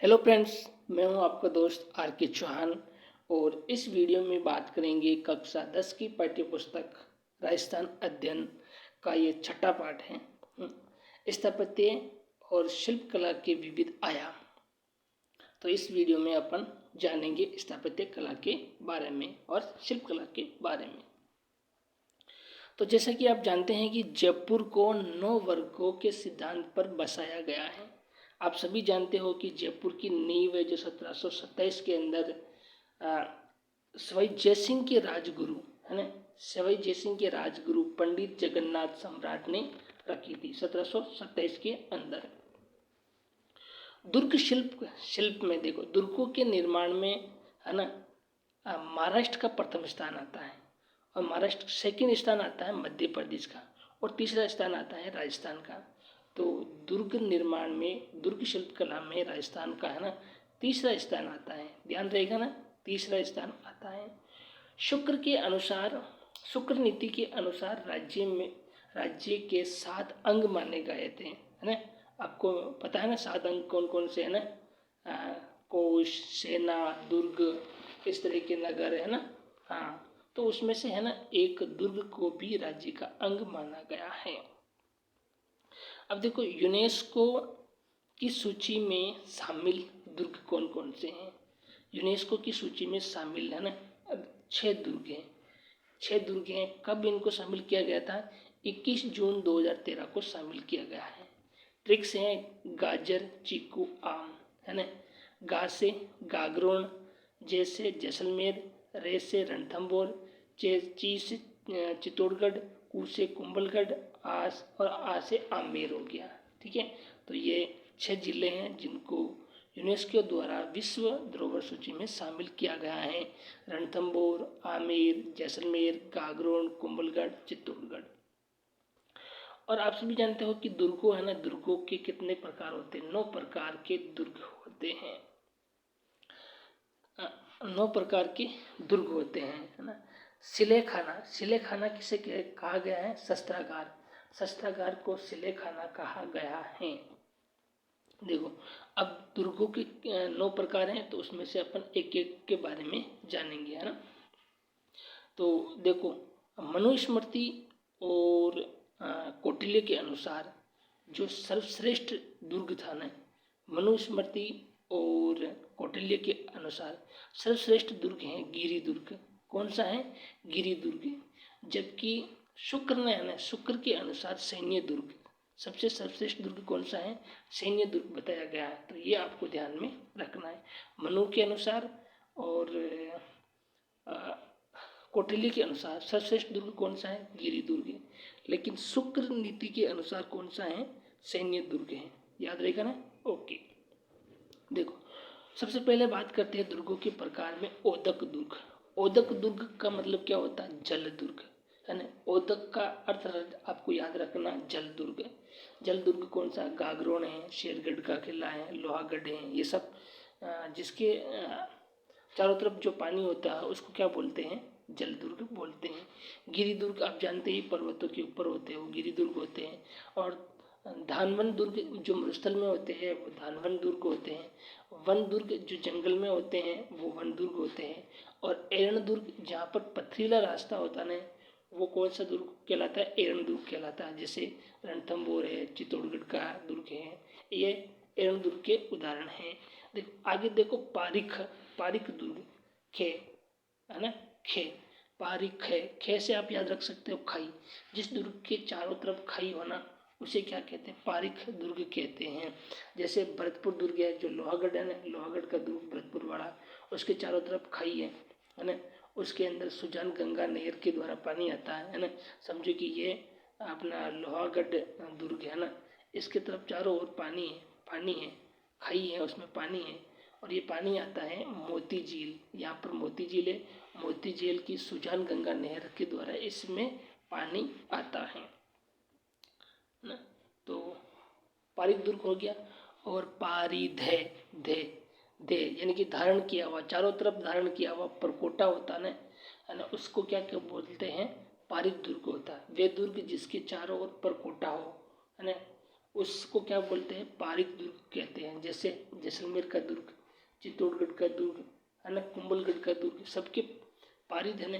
Hello friends, मैं हूं आपका दोस्त आर के चौहान और इस वीडियो में बात करेंगे कक्षा 10 की पाठ्यपुस्तक राजस्थान अध्ययन का ये छठा पाठ है। स्थापत्य और शिल्पकला के विविध आयाम। तो इस वीडियो में अपन जानेंगे स्थापत्य कला के बारे में और शिल्पकला के बारे में। तो जैसा कि आप जानते हैं कि जयपुर को 9 वर्गों के सिद्धांत पर बसाया गया है। आप सभी जानते हो कि जयपुर की नींव है जो 1727 के अंदर सवाई जयसिंह के राजगुरु है ना, सवाई जयसिंह के राजगुरु पंडित जगन्नाथ सम्राट ने रखी थी 1727 के अंदर। दुर्ग शिल्प में देखो, दुर्गों के निर्माण में है ना महाराष्ट्र का प्रथम स्थान आता है और महाराष्ट्र सेकंड स्थान आता है मध्य प्रदेश का और तीसरा स्थान आता है राजस्थान का। तो दुर्ग निर्माण में, दुर्ग शिल्पकला में राजस्थान का है ना तीसरा स्थान आता है। ध्यान रहेगा ना, तीसरा स्थान आता है। शुक्र नीति के अनुसार राज्य के 7 अंग माने गए थे, है ना। आपको पता है ना 7 अंग कौन कौन से है ना, कोश, सेना, दुर्ग, इस तरह के नगर है ना। हाँ, तो उसमें से है ना एक दुर्ग को भी राज्य का अंग माना गया है। अब देखो, यूनेस्को की सूची में शामिल दुर्ग कौन कौन से हैं। यूनेस्को की सूची में शामिल है ना 6 दुर्ग हैं। 6 दुर्ग हैं। कब इनको शामिल किया गया था? 21 जून 2013 को शामिल किया गया है। ट्रिक्स हैं गाजर, चीकू, आम, है ना। गा से गागरोन, जे से जैसलमेर, रे से रणथंभौर, ची से चित्तौड़गढ़, कू से कुंभलगढ़, आस और आ से आमेर हो गया। ठीक है, तो ये 6 जिले हैं जिनको यूनेस्को द्वारा विश्व धरोहर सूची में शामिल किया गया है। रणथंभौर, आमेर, जैसलमेर, गागरोन, कुंभलगढ़, चित्तौड़गढ़। और आप सभी जानते हो कि दुर्गों है ना, दुर्गों के कितने प्रकार होते हैं? 9 प्रकार के दुर्ग होते हैं। 9 प्रकार के दुर्ग होते हैं, है ना। सिलेखाना किसे कहा गया है? शस्त्रागार को सिलेखाना कहा गया है। देखो, अब दुर्गों के 9 प्रकार हैं तो उसमें से अपन एक एक के बारे में जानेंगे, है ना। तो देखो, मनुस्मृति और कौटिल्य के अनुसार जो सर्वश्रेष्ठ दुर्ग था ना, मनुस्मृति और कौटिल्य के अनुसार सर्वश्रेष्ठ दुर्ग है गिरि दुर्ग। कौन सा है? गिरि दुर्ग। जबकि शुक्र ने है ना, शुक्र के अनुसार सैन्य दुर्ग, सबसे सर्वश्रेष्ठ दुर्ग कौन सा है? सैन्य दुर्ग बताया गया है। तो ये आपको ध्यान में रखना है। मनु के अनुसार और कौटिल्य के अनुसार सर्वश्रेष्ठ दुर्ग कौन सा है? गिरि दुर्ग। लेकिन शुक्र नीति के अनुसार कौन सा है? सैन्य दुर्ग है। याद रहेगा ना? ओके, देखो, सबसे पहले बात करते हैं दुर्गों के प्रकार में। ओदक दुर्ग। ओदक दुर्ग का मतलब क्या होता है? जल दुर्ग, है ना। ओदक का अर्थ आपको याद रखना, जल दुर्ग। जल दुर्ग कौन सा? गागरोन है, शेरगढ़ का किला है, लोहागढ़ है, ये सब जिसके चारों तरफ जो पानी होता है उसको क्या बोलते हैं? जल दुर्ग बोलते हैं। गिरि दुर्ग आप जानते ही, पर्वतों के ऊपर होते हैं वो गिरि दुर्ग होते हैं। और धानवन दुर्ग जो मरुस्थल में होते हैं वो धानवन दुर्ग होते हैं। वन दुर्ग जो जंगल में होते हैं वो वन दुर्ग होते हैं। और एरण दुर्ग जहाँ पर पथरीला रास्ता होता है वो कौन सा दुर्ग कहलाता है? एरण दुर्ग कहलाता है। जैसे रणथंभौर है, चित्तौड़गढ़ का दुर्ग है, ये एरण दुर्ग के उदाहरण हैं। देखो आगे, देखो पारिक दुर्ग, खे, है ना, खे, पारिक है। खे से आप याद रख सकते हो खाई। जिस दुर्ग के चारों तरफ खाई होना उसे क्या कहते हैं? पारिक दुर्ग कहते हैं। जैसे भरतपुर दुर्ग है जो लोहागढ़ है ना, लोहागढ़ का दुर्ग भरतपुर वाला, उसके चारों तरफ खाई है ना। उसके अंदर सुजान गंगा नहर के द्वारा पानी आता है ना। समझो कि ये अपना लोहागढ़ दुर्ग है ना, इसके तरफ चारों ओर पानी है, खाई है, उसमें पानी है और ये पानी आता है मोती झील। यहाँ पर मोती झील है, मोती झील की सुजान गंगा नहर के द्वारा इसमें पानी आता है ना। तो पारिक दुर्ग हो गया। और पारिधे, धे धे यानी कि धारण किया हुआ, चारों तरफ धारण किया हुआ परकोटा होता है ना, उसको क्या क्या बोलते हैं? पारिक दुर्ग होता है। वे दुर्ग जिसके चारों ओर परकोटा हो, है ना, उसको क्या बोलते हैं, पारिक दुर्ग कहते हैं। जैसे जैसलमेर का दुर्ग, चित्तौड़गढ़ का दुर्ग है ना, कुंभलगढ़ का दुर्ग, सबके पारिद है ना,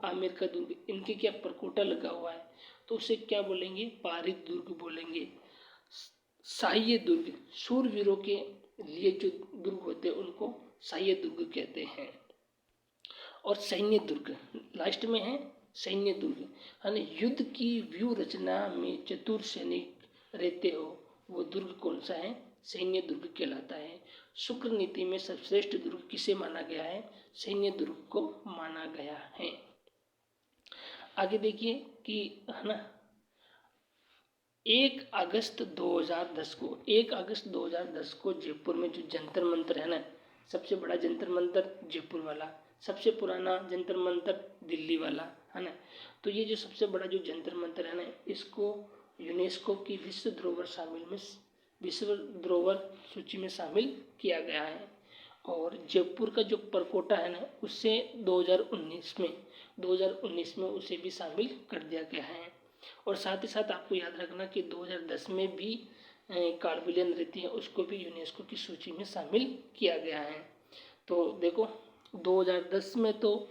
आमेर का दुर्ग, इनके क्या परकोटा लगा हुआ है, तो उसे क्या बोलेंगे, पारिद दुर्ग बोलेंगे। सहाय दुर्ग, शूरवीरों के लिए जो दुर्ग होते हैं उनको सहाय दुर्ग कहते हैं। और सैन्य दुर्ग लास्ट में है, सैन्य दुर्ग है ना, युद्ध की व्यूह रचना में चतुर सैनिक रहते हो वो दुर्ग कौन सा है, सैन्य दुर्ग कहलाता है। शुक्र नीति में सर्वश्रेष्ठ दुर्ग किसे माना गया है, सैन्य दुर्ग को माना गया है। आगे देखिए कि है ना 1 अगस्त 2010 को 1 अगस्त 2010 को जयपुर में जो जंतर मंतर है ना, सबसे बड़ा जंतर मंतर जयपुर वाला, सबसे पुराना जंतर मंतर दिल्ली वाला है ना, तो ये जो सबसे बड़ा जो जंतर मंतर है ना, इसको यूनेस्को की विश्व धरोहर सूची में शामिल किया गया है। और जयपुर का जो परकोटा है ना, उससे 2019 में उसे भी शामिल कर दिया गया है। और साथ ही साथ आपको याद रखना कि 2010 में भी कालबेलिया नृत्य है उसको भी यूनेस्को की सूची में शामिल किया गया है। तो देखो 2010 में तो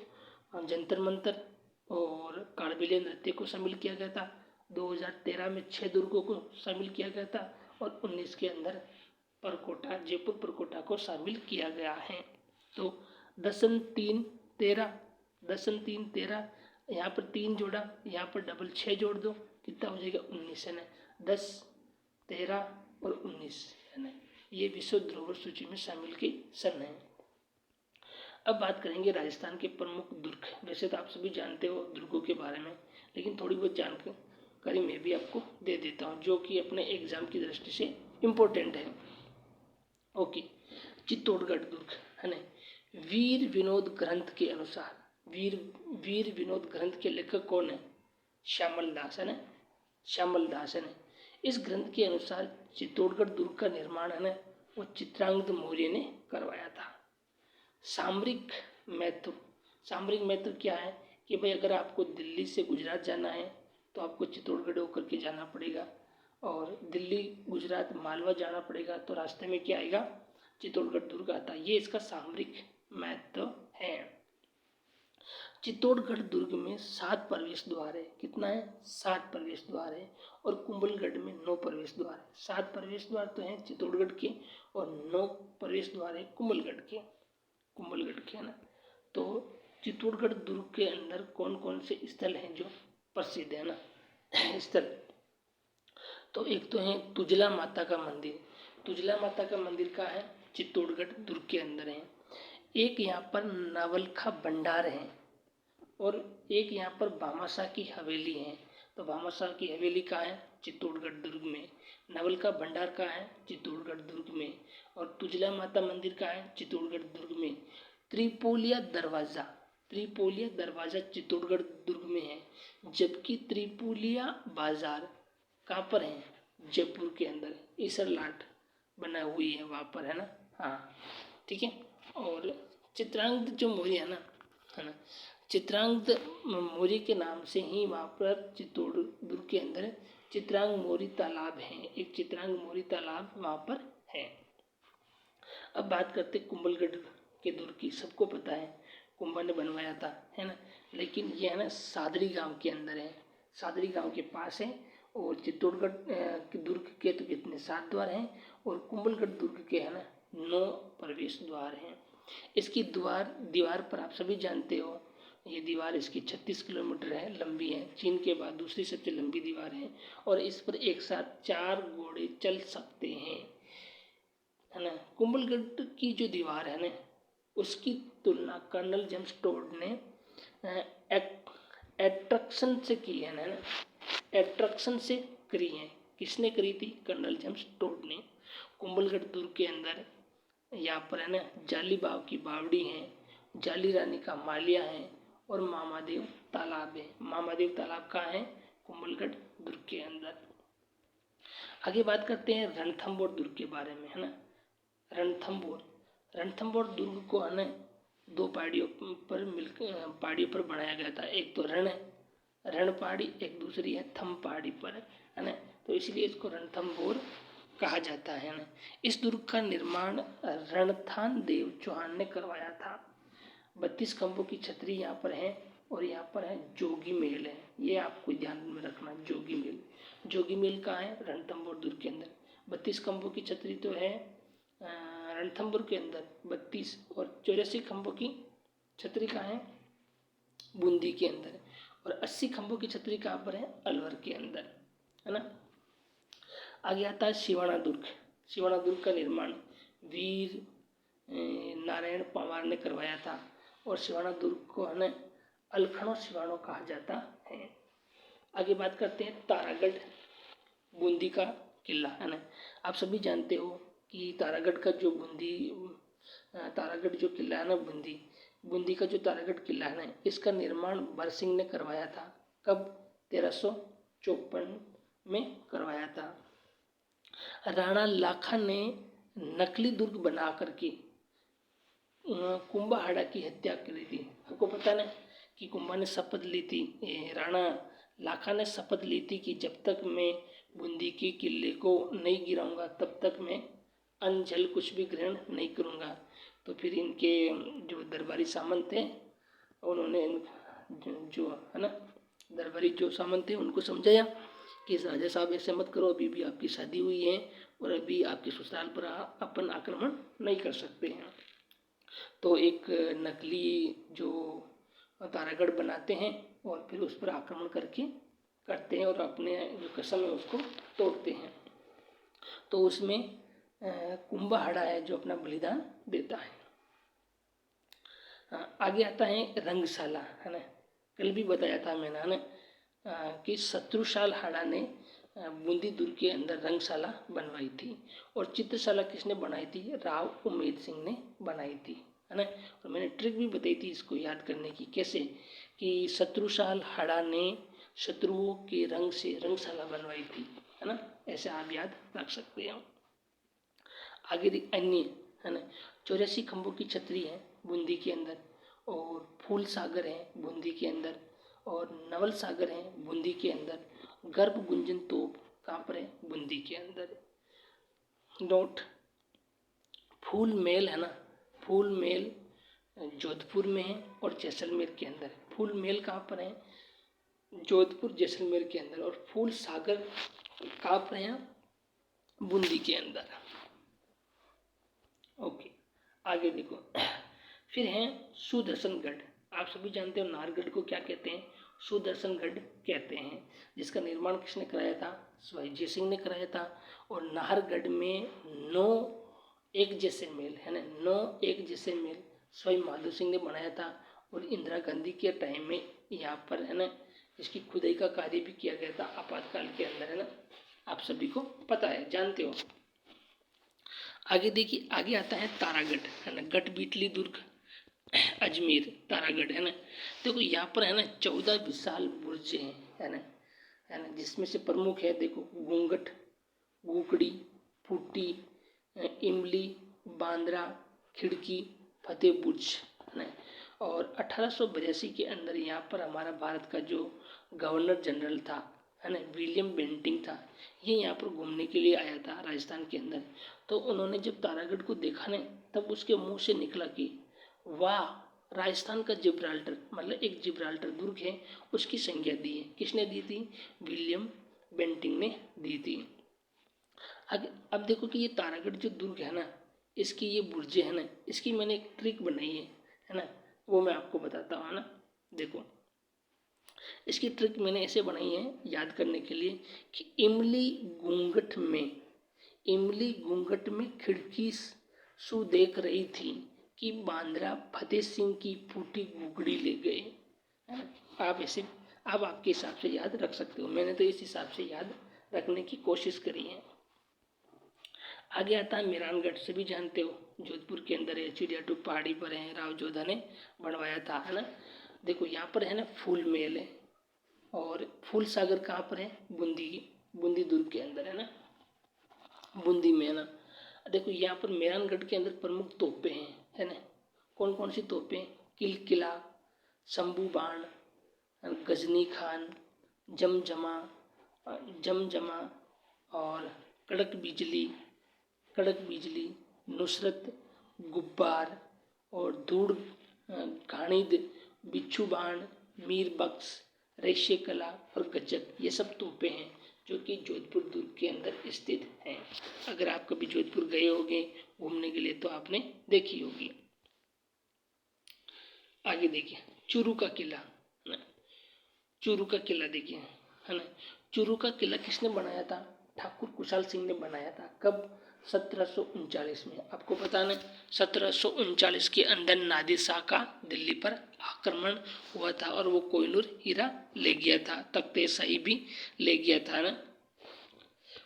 जंतर मंतर और कालबेलिया नृत्य को शामिल किया गया था, 2013 में 6 दुर्गों को शामिल किया गया था, और 19 के अंदर परकोटा, जयपुर परकोटा को शामिल किया गया है। तो 10 3 13, यहाँ पर 3 जोड़ा, यहाँ पर डबल 6 जोड़ दो, कितना हो जाएगा 19 है ना, 10 13 और 19 है ना, ये विश्व धरोहर सूची में शामिल के सन है। अब बात करेंगे राजस्थान के प्रमुख दुर्ग। वैसे तो आप सभी जानते हो दुर्गों के बारे में, लेकिन थोड़ी बहुत जानकारी मैं भी आपको दे देता हूँ जो कि अपने एग्जाम की दृष्टि से इम्पोर्टेंट है। ओके, चित्तौड़गढ़ दुर्ग है ना, वीर विनोद ग्रंथ के अनुसार, वीर विनोद ग्रंथ के लेखक कौन है, श्यामल दास है ना, श्यामल दास है ना। इस ग्रंथ के अनुसार चित्तौड़गढ़ दुर्ग का निर्माण है ना, वो चित्रांगद मौर्य ने करवाया था। सामरिक महत्व क्या है कि भाई अगर आपको दिल्ली से गुजरात जाना है तो आपको चित्तौड़गढ़ होकर के जाना पड़ेगा, और दिल्ली गुजरात मालवा जाना पड़ेगा तो रास्ते में क्या आएगा, चित्तौड़गढ़ दुर्ग आता है। ये इसका सामरिक महत्व है। चित्तौड़गढ़ दुर्ग में 7 प्रवेश द्वार है, कितना है 7 प्रवेश द्वार है, और कुंभलगढ़ में 9 प्रवेश द्वार है। 7 प्रवेश द्वार तो हैं चित्तौड़गढ़ के और 9 प्रवेश द्वार है कुंभलगढ़ के है ना। तो चित्तौड़गढ़ दुर्ग के अंदर कौन कौन से स्थल हैं जो प्रसिद्ध है ना स्थल, तो एक तो है तुजला माता का मंदिर। तुजला माता का मंदिर का है चित्तौड़गढ़ दुर्ग के अंदर है। एक यहाँ पर नवलखा भंडार है, और एक यहाँ पर भामाशाह की हवेली है। तो भामाशाह की हवेली का है चित्तौड़गढ़ दुर्ग में, नवलखा भंडार का है चित्तौड़गढ़ दुर्ग में, और तुजला माता मंदिर का है चित्तौड़गढ़ दुर्ग में। त्रिपोलिया दरवाज़ा चित्तौड़गढ़ दुर्ग में है, जबकि त्रिपोलिया बाजार कहाँ पर है, जयपुर के अंदर ईसरलाट बना हुई है वहाँ पर है ना। हाँ ठीक है। और चित्रांगद जो मौर्य है ना, चित्रांगद मौर्य के नाम से ही वहाँ पर चित्तौड़ दुर्ग के अंदर चित्रांग मौर्य तालाब है, एक चित्रांग मौर्य तालाब वहाँ पर है। अब बात करते कुंभलगढ़ के दुर्ग की। सबको पता है कुंभा ने बनवाया था है ना, लेकिन ये है ना सादरी गांव के अंदर है, सादरी गांव के पास है। और चित्तौड़गढ़ के दुर्ग के तो कितने 7 द्वार हैं, और कुंभलगढ़ दुर्ग के है ना 9 प्रवेश द्वार हैं। इसकी दीवार पर आप सभी जानते हो, ये दीवार इसकी 36 किलोमीटर है, लंबी है, चीन के बाद दूसरी सबसे लंबी दीवार है, और इस पर एक साथ 4 घोड़े चल सकते हैं है ना। कुंभलगढ़ की जो दीवार है ना, उसकी तुलना कर्नल जेम्स टोड ने एट्रैक्शन से की है ना, एट्रैक्शन से करी है। किसने करी थी, कर्नल जेम्स टोड ने। कुंभलगढ़ दुर्ग के अंदर यहाँ पर है ना जाली बाव की बावड़ी है, जाली रानी का मालिया है, और मामादेव तालाब है। मामादेव तालाब कहाँ है, कुंभलगढ़ दुर्ग के अंदर। आगे बात करते हैं रणथंभौर दुर्ग के बारे में है ना। रणथंभौर दुर्ग को है ना 2 पहाड़ियों पर बनाया गया था। एक तो रण पहाड़ी, एक दूसरी है थम पहाड़ी पर है ना। तो इसलिए इसको रणथंभौर कहा जाता है ना। इस दुर्ग का निर्माण रणथान देव चौहान ने करवाया था। 32 खंभों की छतरी यहाँ पर है और यहाँ पर है जोगी महल है, ये आपको ध्यान में रखना। जोगी महल, जोगी महल कहाँ है? रणथंभौर दुर्ग के अंदर। 32 खंभों की छतरी तो है रणथंभौर के अंदर 32, और 84 खंभों की छतरी कहाँ है? बूंदी के अंदर। और 80 खंभों की छतरी कहाँ पर है? अलवर के अंदर, है ना। आगे आता है सिवाना दुर्ग। सिवाना दुर्ग का निर्माण वीर नारायण पवार ने करवाया था और सिवाना दुर्ग को है ना अलखनो सिवानो कहा जाता है। आगे बात करते हैं तारागढ़ बूंदी का किला, है ना। आप सभी जानते हो कि तारागढ़ का जो तारागढ़ जो किला है ना, बूंदी का जो तारागढ़ किला है ना, इसका निर्माण बरसिंह ने करवाया था। कब? 1354 में करवाया था। राणा लाखा ने नकली दुर्ग बना करके कुंभाहाड़ा की हत्या करी थी। आपको पता ना कि कुंभा ने शपथ ली थी, राणा लाखा ने शपथ ली थी कि जब तक मैं बूंदी के किले को नहीं गिराऊंगा तब तक मैं अन्न जल कुछ भी ग्रहण नहीं करूंगा। तो फिर इनके जो दरबारी सामंत थे उन्होंने जो है ना दरबारी जो सामंत थे उनको समझाया कि राजा साहब ऐसे मत करो, अभी भी आपकी शादी हुई है और अभी आपके ससुराल पर अपन आक्रमण नहीं कर सकते हैं। तो एक नकली जो तारागढ़ बनाते हैं और फिर उस पर आक्रमण करते हैं और अपने जो कसम है उसको तोड़ते हैं। तो उसमें कुंभाहाड़ा है जो अपना बलिदान देता है। आगे आता है रंगशाला, है ना। कल भी बताया था मैंने, है ना, कि शत्रुशाल हाड़ा ने बूंदी दुर्ग के अंदर रंगशाला बनवाई थी। और चित्रशाला किसने बनाई थी? राव उमेद सिंह ने बनाई थी, है ना। और मैंने ट्रिक भी बताई थी इसको याद करने की, कैसे कि शत्रुशाल हाड़ा ने शत्रुओं के रंग से रंगशाला बनवाई थी, है ना। ऐसे आप याद रख सकते हैं। आगे अन्य, है ना, 84 खंभों की छतरी है बूंदी के अंदर, और फूल सागर है बूंदी के अंदर, और नवल सागर है बूंदी के अंदर। गर्भ गुंजन तोप कहाँ पर है? बूंदी के अंदर। नोट, फूल मेल, है ना, फूल मेल जोधपुर में है और जैसलमेर के अंदर। फूल मेल कहाँ पर है? जोधपुर जैसलमेर के अंदर। और फूल सागर कहाँ पर है? बूंदी के अंदर। ओके, आगे देखो। फिर है सुदर्शनगढ़। आप सभी जानते हो नाहरगढ़ को क्या कहते हैं? सुदर्शनगढ़ कहते हैं, जिसका निर्माण किसने कराया था? सवाई जय सिंह ने कराया था। और नाहरगढ़ में 9 एक जैसे मेल, है ना, 9 एक जैसे मेल सवाई माधो सिंह ने बनाया था। और इंदिरा गांधी के टाइम में यहाँ पर, है ना, इसकी खुदाई का कार्य भी किया गया था आपातकाल के अंदर, है ना। आप सभी को पता है, जानते हो। आगे देखिए, आगे आता है तारागढ़, है ना, गढ़ बीटली दुर्ग अजमेर, तारागढ़, है ना। देखो यहाँ पर, है ना, 14 विशाल बुर्ज हैं, है ना, जिसमें से प्रमुख है देखो घूंघट, गुकड़ी, फूटी, इमली, बांद्रा, खिड़की, फतेह बुर्ज, है ना। और 1882 के अंदर यहाँ पर हमारा भारत का जो गवर्नर जनरल था, है ना, विलियम बेंटिंग था, ये यहाँ पर घूमने के लिए आया था राजस्थान के अंदर। तो उन्होंने जब तारागढ़ को देखा ना, तब उसके मुंह से निकला कि वाह, राजस्थान का जिब्राल्टर, मतलब एक जिब्राल्टर दुर्ग है, उसकी संज्ञा दी है। किसने दी थी? विलियम बेंटिंग ने दी थी। अब देखो कि ये तारागढ़ जो दुर्ग है ना, इसकी ये बुर्जे है ना, इसकी मैंने एक ट्रिक बनाई है ना, वो मैं आपको बताता हूँ, है ना। देखो, इसकी ट्रिक मैंने ऐसे बनाई है याद करने के लिए कि इमली घूंघट में खिड़की सु देख रही थी कि बांद्रा फतेह सिंह की फूटी गुगड़ी ले गए, है ना। आप ऐसे, आप आपके हिसाब से याद रख सकते हो, मैंने तो इस हिसाब से याद रखने की कोशिश करी है। आगे आता है मेहरानगढ़, सभी जानते हो जोधपुर के अंदर है, चिड़ियाटू पहाड़ी पर है, राव जोधा ने बनवाया था, है ना। देखो यहाँ पर है ना फूल महल है, और फूल सागर कहाँ पर है? बूंदी दुर्ग के अंदर, है ना, बूंदी में, है ना। देखो यहाँ पर मेहरानगढ़ के अंदर प्रमुख तोपें हैं, है ना। कौन कौन सी तोपें? किलकिला, शंभू बाण, गजनी खान, जमजमा, और कड़क बिजली, नुसरत, गुब्बार और धूड़ घाणिद, बिच्छू बाण, मीर बख्श, रेशे कला और गजक, ये सब तोपें हैं जो कि जोधपुर दुर्ग के अंदर स्थित हैं। अगर आप कभी जोधपुर गए होंगे घूमने के लिए तो आपने देखी होगी। आगे देखिए चूरू का किला, चूरू का किला देखिए, है ना। चूरू का किला किसने बनाया था? ठाकुर कुशाल सिंह ने बनाया था। कब? 1739 में। आपको पता है 1739 के अंदर नादिर शाह का दिल्ली पर आक्रमण हुआ था और वो कोहिनूर हीरा ले गया था, तख्ते शाही भी ले गया था ना।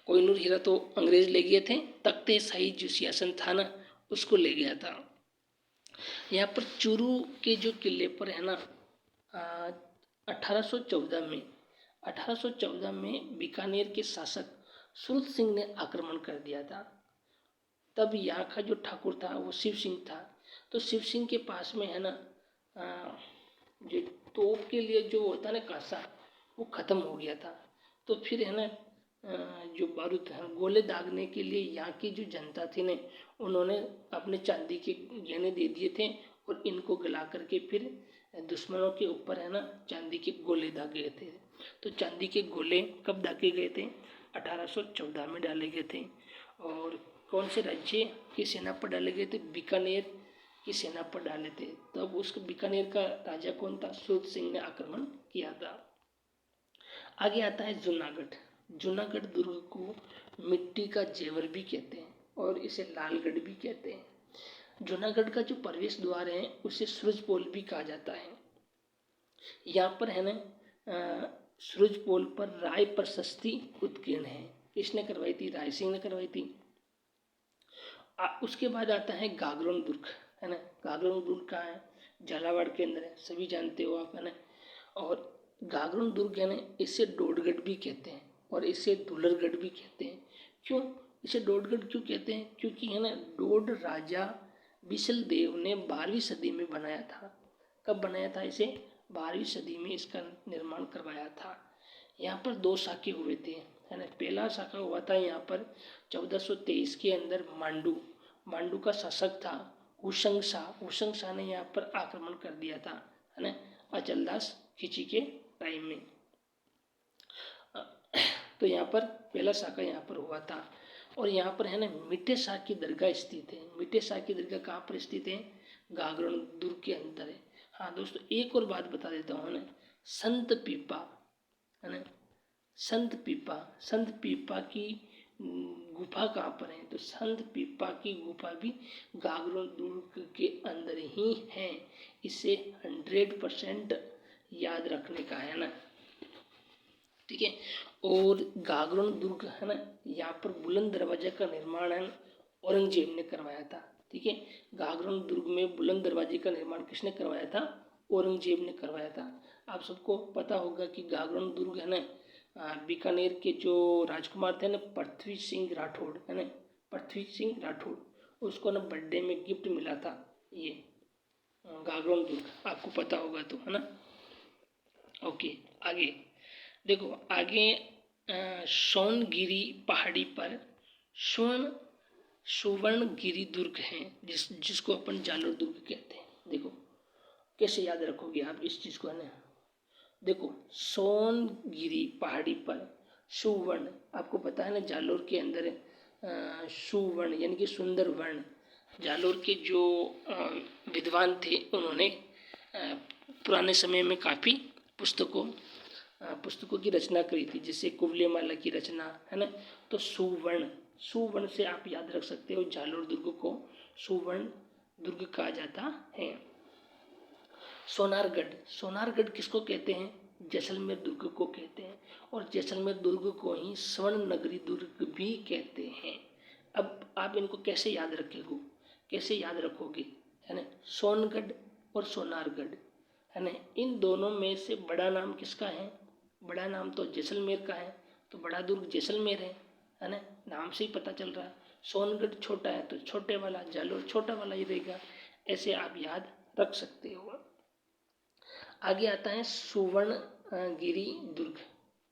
कोहिनूर हीरा तो अंग्रेज ले गए थे, तख्ते शाही जो सिंहासन था ना उसको ले गया था। यहाँ पर चूरू के जो किले पर है ना 1814 में बीकानेर के शासक सूरत सिंह ने आक्रमण कर दिया था। तब यहाँ का जो ठाकुर था वो शिव सिंह था। तो शिव सिंह के पास में है ना जो तोप के लिए जो होता है ना कासा, वो ख़त्म हो गया था। तो फिर है ना जो बारूद गोले दागने के लिए यहाँ की जो जनता थी ने उन्होंने अपने चांदी के गहने दे दिए थे और इनको गला करके फिर दुश्मनों के ऊपर है ना चांदी के गोले दागे थे। तो चांदी के गोले कब दागे गए थे? 1814 में डाले गए थे। और कौन से राज्य की सेना पर डाले गए थे? बीकानेर की सेना पर डाले थे। तब उस बीकानेर का राजा कौन था? सूरत सिंह ने आक्रमण किया था। आगे आता है जूनागढ़। जूनागढ़ दुर्ग को मिट्टी का जेवर भी कहते हैं और इसे लालगढ़ भी कहते हैं। जूनागढ़ का जो प्रवेश द्वार है उसे सूरजपोल भी कहा जाता है। यहाँ पर है ना सूरजपोल पर राय प्रशस्ति उत्कीर्ण है। किसने करवाई थी? राय सिंह ने करवाई थी। उसके बाद आता है गागरोन दुर्ग, है ना। गागरोन दुर्ग कहाँ है? झालावाड़ के अंदर है, सभी जानते हो आप, है ना। और गागरोन दुर्ग है ना इसे डोडगढ़ भी कहते हैं और इसे दुलरगढ़ भी कहते हैं। क्यों इसे डोडगढ़ क्यों कहते हैं? क्योंकि है ना डोड राजा बिसल देव ने 12वीं सदी में बनाया था। कब बनाया था इसे? 12वीं सदी में इसका निर्माण करवाया था। यहाँ पर 2 शाखे हुए थे, है ना। पहला शाखा हुआ था यहाँ पर 1423 के अंदर मांडू का शासक था हुशंग शाह ने यहाँ पर आक्रमण कर दिया था, है ना, अचलदास खिची के टाइम में। तो यहाँ पर पहला शाखा यहाँ पर हुआ था। और यहाँ पर है ना मिट्टे शाह की दरगाह स्थित है। मिट्टे शाह की दरगाह कहाँ पर स्थित है? गागरोन दुर्ग के अंदर है। हाँ दोस्तों एक और बात बता देता हूँ ना, संत पीपा, है ना, संत पीपा की गुफा कहाँ पर है? तो संत पीपा की गुफा भी गागरोन दुर्ग के अंदर ही है। इसे 100% याद रखने का है ना, ठीक है। और गागरोन दुर्ग है ना यहाँ पर बुलंद दरवाजे का निर्माण है औरंगजेब ने करवाया था, ठीक है। गागरोन दुर्ग में बुलंद दरवाजे का निर्माण किसने करवाया था? औरंगजेब ने करवाया था। आप सबको पता होगा कि गागरोन दुर्ग है ना बीकानेर के जो राजकुमार थे ना पृथ्वी सिंह राठौड़, है ना, पृथ्वी सिंह राठौड़, उसको ना बर्थडे में गिफ्ट मिला था ये गागरोन दुर्ग, आपको पता होगा तो, है ना। ओके आगे देखो, आगे सोनगिरी पहाड़ी पर सुवर्णगिरी दुर्ग है जिसको अपन जालोर दुर्ग कहते हैं। देखो कैसे याद रखोगे आप इस चीज़ को, है ना। देखो सोनगिरी पहाड़ी पर सुवर्ण, आपको पता है ना जालोर के अंदर सुवर्ण यानी कि सुंदर वर्ण, जालोर के जो विद्वान थे उन्होंने पुराने समय में काफ़ी पुस्तकों की रचना करी थी, जैसे कुवलयमाला की रचना, है ना। तो सुवर्ण से आप याद रख सकते हो, जालोर दुर्ग को सुवर्ण दुर्ग कहा जाता है। सोनारगढ़ किसको कहते हैं? जैसलमेर दुर्ग को कहते हैं और जैसलमेर दुर्ग को ही स्वर्ण नगरी दुर्ग भी कहते हैं। अब आप इनको कैसे याद रखोगे, है ना, सोनगढ़ और सोनारगढ़, है ना। इन दोनों में से बड़ा नाम किसका है? बड़ा नाम तो जैसलमेर का है, तो बड़ा दुर्ग जैसलमेर है ना, नाम से ही पता चल रहा है। सोनगढ़ छोटा है तो छोटे वाला, जालोर छोटा वाला ही रहेगा, ऐसे आप याद रख सकते हो। आगे आता है सुवर्णगिरी दुर्ग।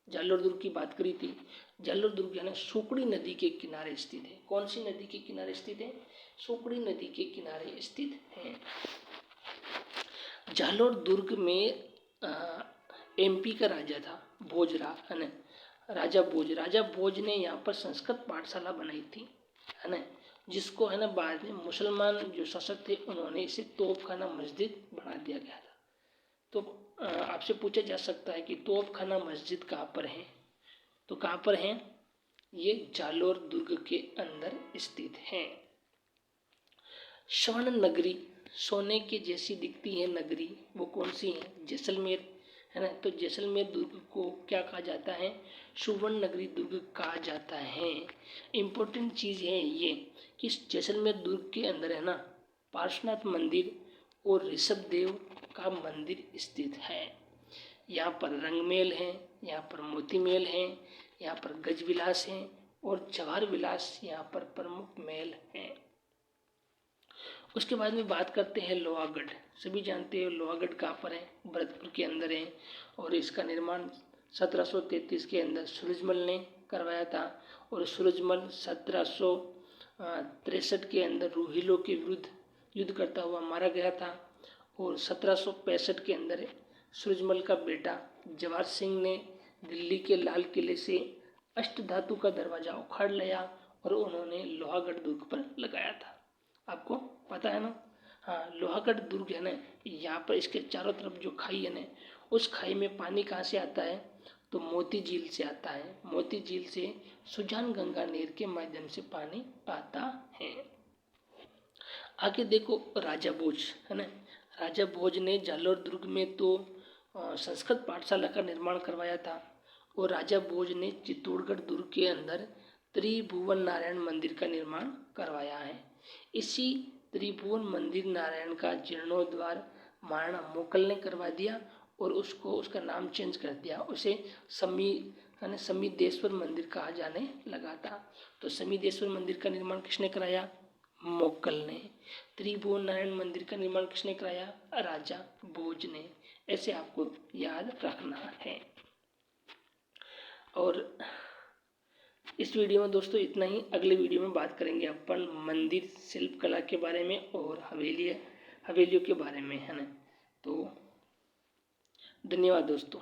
जालोर दुर्ग की बात करी थी, जालोर दुर्ग है ना सुकड़ी नदी के किनारे स्थित है। कौन सी नदी के किनारे स्थित है? सुकड़ी नदी के किनारे स्थित है। जालोर दुर्ग में एमपी का राजा था भोजरा है ना, राजा भोज ने यहाँ पर संस्कृत पाठशाला बनाई थी है ना, जिसको है ना बाद में मुसलमान जो शासक थे उन्होंने इसे तोपखाना मस्जिद बना दिया गया था। तो आपसे पूछा जा सकता है कि तोपखाना मस्जिद कहाँ पर है? तो कहाँ पर है? ये जालोर दुर्ग के अंदर स्थित है। स्वर्ण नगरी, सोने के जैसी दिखती है नगरी, वो कौन सी है? जैसलमेर है ना। तो जैसलमेर दुर्ग को क्या कहा जाता है? सुवर्ण नगरी दुर्ग कहा जाता है। इम्पोर्टेंट चीज़ है ये कि जैसलमेर दुर्ग के अंदर है ना पार्श्वनाथ मंदिर और ऋषभ देव का मंदिर स्थित है। यहाँ पर रंगमेल है, यहाँ पर मोती मेल है, यहाँ पर गजविलास है और जवाहर विलास यहाँ पर प्रमुख मेल हैं। उसके बाद में बात करते हैं लोहागढ़। सभी जानते हैं लोहागढ़ कहाँ पर है? भरतपुर के अंदर है और इसका निर्माण 1733 के अंदर सूरजमल ने करवाया था और सूरजमल 1763 के अंदर रोहिलों के विरुद्ध युद्ध करता हुआ मारा गया था और 1765 के अंदर सूरजमल का बेटा जवाहर सिंह ने दिल्ली के लाल किले से अष्टधातु का दरवाजा उखाड़ लिया और उन्होंने लोहागढ़ दुर्ग पर लगाया था। आपको पता है ना? हाँ, लोहागढ़ दुर्ग है ना, यहाँ पर इसके चारों तरफ जो खाई है ना, उस खाई में पानी कहाँ से आता है? तो मोती झील से आता है। मोती झील से सुजान गंगा नहर के माध्यम से पानी आता है। आगे देखो राजा भोज है ना, राजा भोज ने जालोर दुर्ग में तो संस्कृत पाठशाला का निर्माण करवाया था और राजा भोज ने चित्तौड़गढ़ दुर्ग के अंदर त्रिभुवन नारायण मंदिर का निर्माण करवाया है। इसी त्रिभुवन मंदिर नारायण का जीर्णोद्धार महाराणा मोकल ने करवा दिया और उसका नाम चेंज कर दिया, उसे समीदेश्वर मंदिर कहा जाने लगा था। तो समीदेश्वर मंदिर का निर्माण किसने कराया? मोकल ने। त्रिभुवन नारायण मंदिर का निर्माण किसने कराया? राजा भोज ने। ऐसे आपको याद रखना है। और इस वीडियो में दोस्तों इतना ही। अगले वीडियो में बात करेंगे अपन मंदिर शिल्प कला के बारे में और हवेलियों के बारे में है ना। तो धन्यवाद दोस्तों।